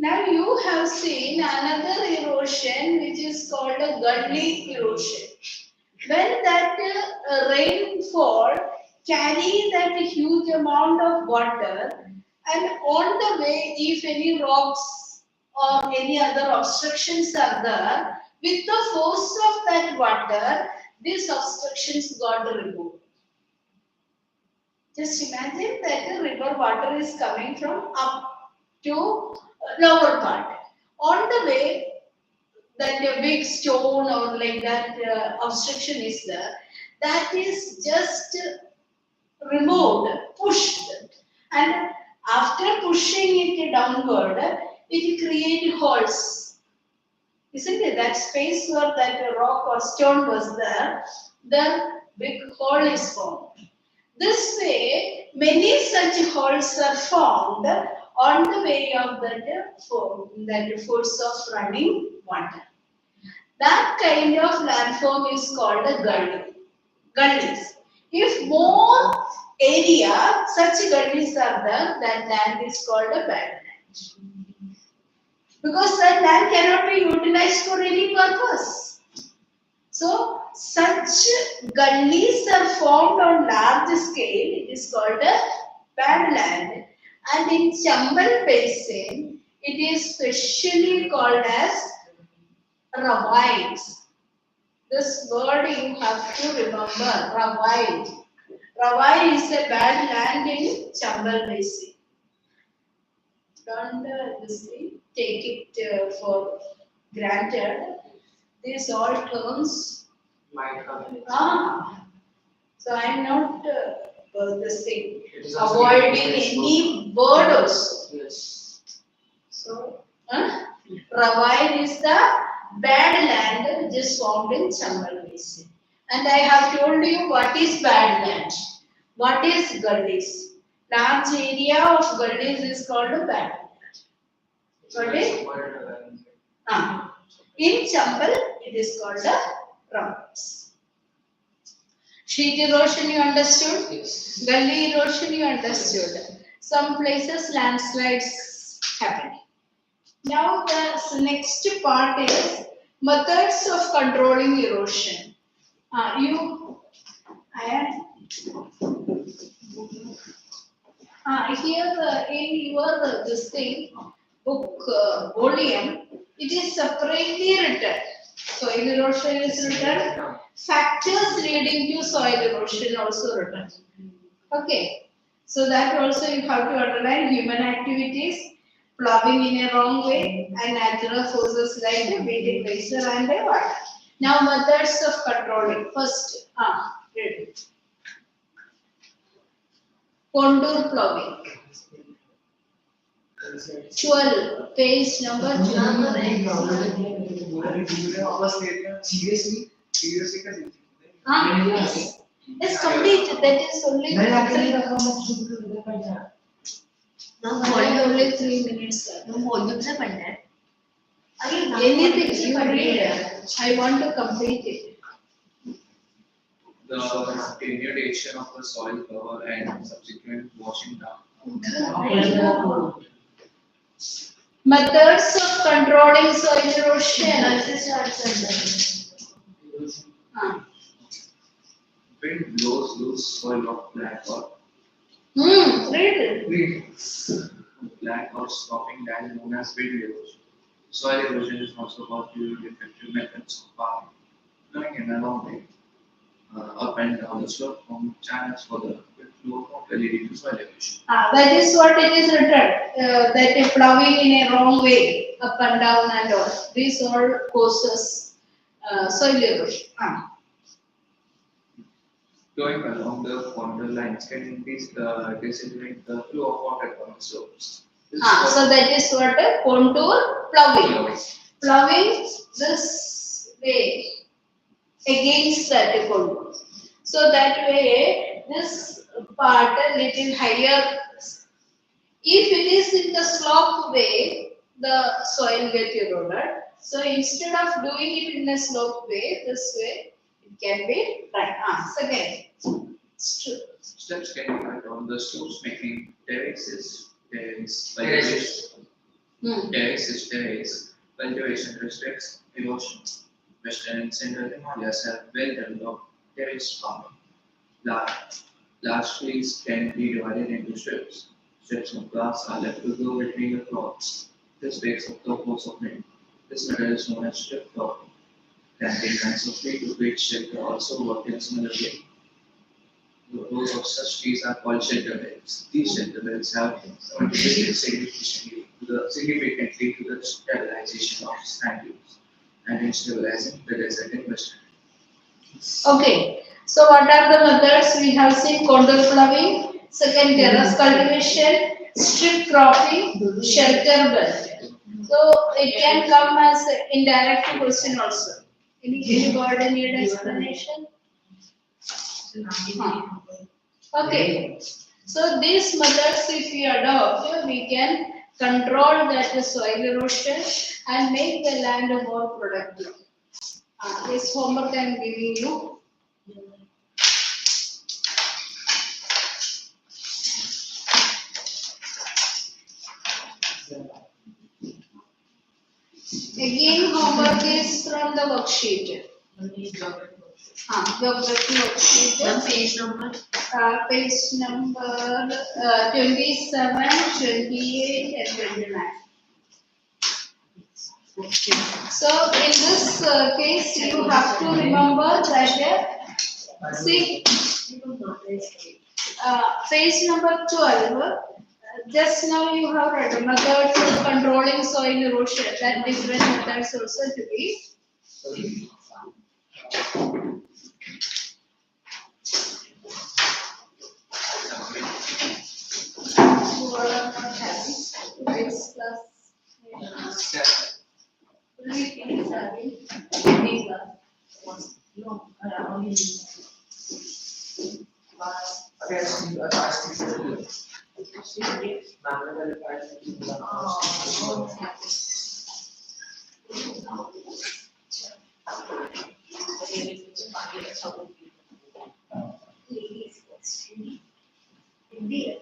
Now you have seen another erosion which is called a gully erosion. When that rainfall carry that huge amount of water, and on the way if any rocks or any other obstructions are there, with the force of that water, these obstructions got removed. Just imagine that the river water is coming from up to lower part. On the way, that a big stone or like that obstruction is there, that is just removed, pushed, and after pushing it downward, it created holes. Isn't it? That space where that rock or stone was there, the big hole is formed. This way, many such holes are formed on the way of that force of running water. That kind of landform is called a gully. Gullies. If more area, such gullies are there, that land is called a badland. Because that land cannot be utilized for any purpose. So, such gullies are formed on large scale. It is called a badland. And in Chambal Basin, it is specially called as ravines. This word you have to remember, ravine. Ravine is a bad land in Chambal Basin. Don't take it for granted. These all terms Might come in. So I am not It is also avoiding used for- any word also. Yes. So, ravine is the bad land which is formed in Chambal Basin. And I have told you what is bad land, what is gullies. Large area of gullies is called a bad land. Got it? In Chambal, it is called a ravines. Sheet erosion you understood? Yes. Gully erosion you understood. Some places landslides happening. Now the next part is methods of controlling erosion. Here in your this thing book volume, it is separately written. Soil erosion is written. Factors leading to soil erosion also written. Okay, so that also you have to underline human activities, ploughing in a wrong way, and natural forces like wind, pressure, and water. Now methods of controlling. First, read. Contour ploughing. 12, page number 12. CBSE Yes. Yes, complete. That is only only 3 minutes. Anything you read, I want to complete it. The denudation of the soil cover and subsequent washing down. Methods of controlling soil erosion. Wind blows loose soil of black or Read it. black or stopping land known as wind erosion. Soil erosion is also caused due to effective methods of farming, going in a long way, up and down the slope from channels for the flow of leading to soil erosion. That is what it is written. That is ploughing in a wrong way, up and down and all. These all causes soil erosion. Flowing along the contour lines can decelerate the flow of water on the slopes. This is So that is what a contour ploughing. flowing. Ploughing this way against that contour. So that way this part a little higher. If it is in the slope way, the soil get eroded. So instead of doing it in a slope way, this way it can be done. Second, Steps can be cut on the slopes, making terraces. Terraces. Terrace. Cultivation restricts erosion. Western and central Himalayas have well developed terrace farming. Large trees can be divided into strips. Strips of grass are left to grow between the crops. This breaks up the force of wind. This method is known as strip cropping. Planting kinds of tree to create shelter also work in similar way. The rows of such trees are called shelter belts. These shelter belts have contributed significantly to the stabilization of sand dunes and in stabilizing the desert in Western. Okay, so what are the methods? We have seen contour ploughing, second terrace cultivation, strip cropping, shelter belt. So it can come as an indirect question also. Anybody need explanation? Okay, so these methods if we adopt, we can control that soil erosion and make the land more productive. This homework I am giving you. Again, homework is from the worksheet. Geography worksheet. The page number. Page number 27, 28, and 29. So, in this case, you have to remember that, see, page number 12. Just now you have read methods of controlling soil erosion. That different methods also to be. You all are not having today's class. Everything is having today's class. No, only. Indeed.